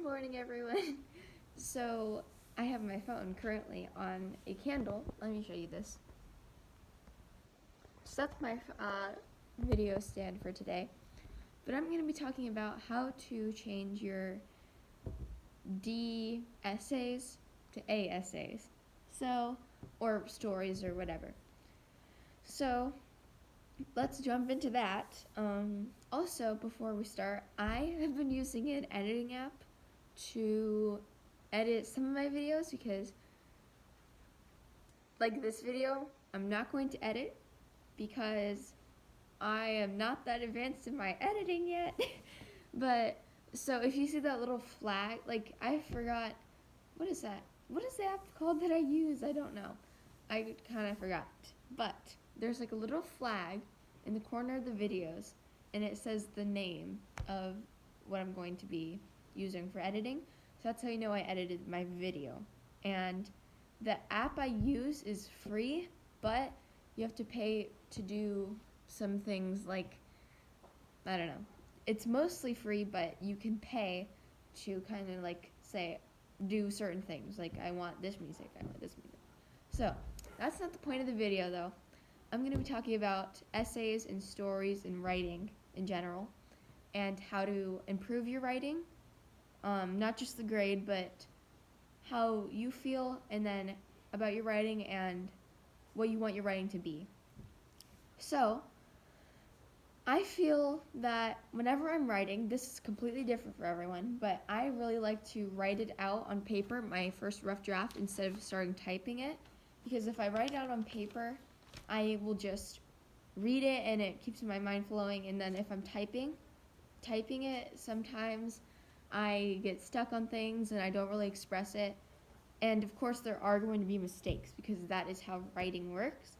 Good morning, everyone. So, I have my phone currently on a candle. Let me show you this. So that's my video stand for today. But I'm going to be talking about how to change your D essays to A essays. So, or stories or whatever. So, let's jump into that. Also, before we start, I have been using an editing app to edit some of my videos because, like this video, I'm not going to edit because I am not that advanced in my editing yet. But, so if you see that little flag, like, I forgot, what is that? What is the app called that I use? I don't know. I kind of forgot. But there's like a little flag in the corner of the videos, and it says the name of what I'm going to be using for editing. So that's how you know I edited my video. And the app I use is free, but you have to pay to do some things like, I don't know. It's mostly free, but you can pay to kind of like say, do certain things. Like, I want this music, I want this music. So, that's not the point of the video though. I'm going to be talking about essays and stories and writing in general, and how to improve your writing. Not just the grade, but how you feel, and then about your writing and what you want your writing to be. So, I feel that whenever I'm writing, this is completely different for everyone, but I really like to write it out on paper, my first rough draft, instead of starting typing it. Because if I write it out on paper, I will just read it and it keeps my mind flowing, and then if I'm typing it, sometimes I get stuck on things and I don't really express it. And of course there are going to be mistakes because that is how writing works.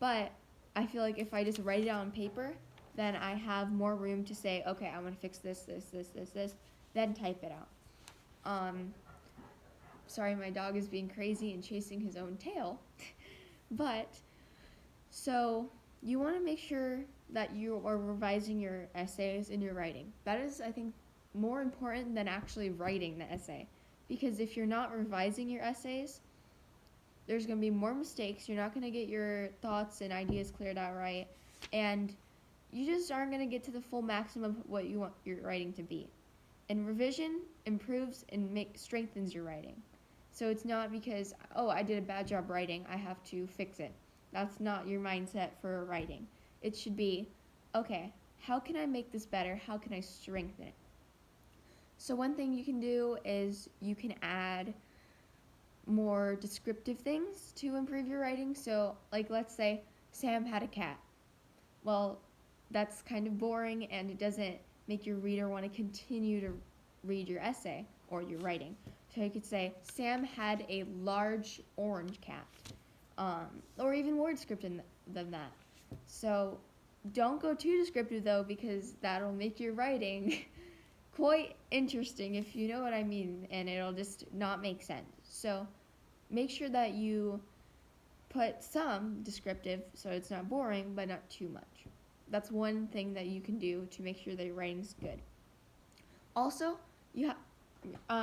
But I feel like if I just write it out on paper, then I have more room to say, okay, I want to fix this, then type it out. Sorry, my dog is being crazy and chasing his own tail. But, so, you want to make sure that you are revising your essays and your writing. That is, I think, more important than actually writing the essay. Because if you're not revising your essays, there's going to be more mistakes. You're not going to get your thoughts and ideas cleared out right. And you just aren't going to get to the full maximum of what you want your writing to be. And revision improves and strengthens your writing. So it's not because, oh, I did a bad job writing, I have to fix it. That's not your mindset for writing. It should be, okay, how can I make this better? How can I strengthen it? So one thing you can do is you can add more descriptive things to improve your writing. So, like, let's say Sam had a cat. Well, that's kind of boring and it doesn't make your reader want to continue to read your essay or your writing. So you could say, Sam had a large orange cat. Or even more descriptive than that. So don't go too descriptive though, because that'll make your writing quite interesting, if you know what I mean, and it'll just not make sense. So make sure that you put some descriptive so it's not boring, but not too much. That's one thing that you can do to make sure that your writing's good. Also, you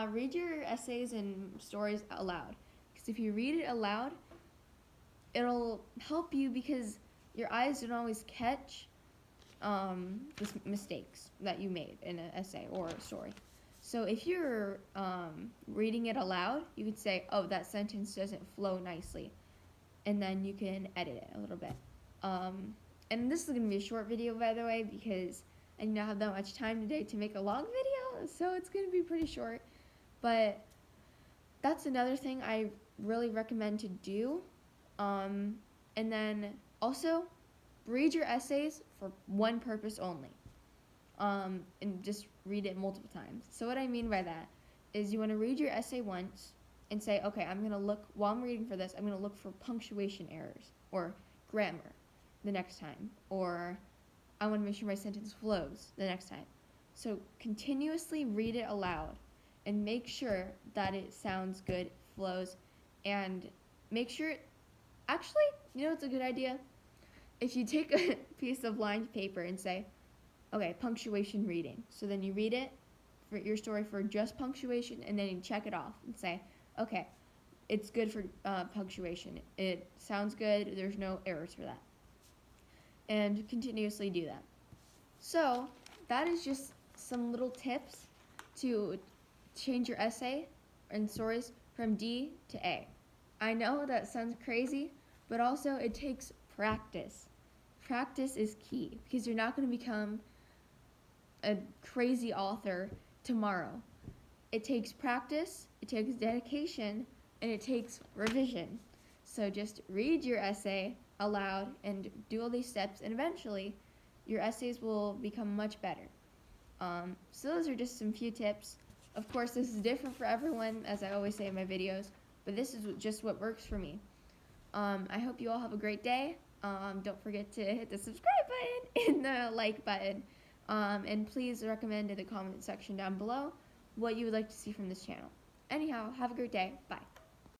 read your essays and stories aloud. Because if you read it aloud, it'll help you because your eyes don't always catch the mistakes that you made in an essay or a story. So if you're reading it aloud, you could say, oh, that sentence doesn't flow nicely. And then you can edit it a little bit. And this is going to be a short video, by the way, because I do not have that much time today to make a long video, so it's going to be pretty short. But that's another thing I really recommend to do. And then also, read your essays for one purpose only. And just read it multiple times. So what I mean by that is you want to read your essay once and say, okay, I'm going to look, while I'm reading for this, I'm going to look for punctuation errors or grammar the next time. Or I want to make sure my sentence flows the next time. So continuously read it aloud and make sure that it sounds good, flows, and make sure, actually, you know what's a good idea? If you take a piece of lined paper and say, okay, punctuation reading. So then you read it for your story for just punctuation, and then you check it off and say, okay, it's good for punctuation. It sounds good. There's no errors for that. And continuously do that. So that is just some little tips to change your essay and stories from D to A. I know that sounds crazy, but also it takes practice. Practice is key because you're not going to become a crazy author tomorrow. It takes practice, it takes dedication, and it takes revision. So just read your essay aloud and do all these steps, and eventually your essays will become much better. So those are just some few tips. Of course, this is different for everyone, as I always say in my videos, but this is just what works for me. I hope you all have a great day. Don't forget to hit the subscribe button and the like button. And please recommend in the comment section down below what you would like to see from this channel. Anyhow, have a great day. Bye.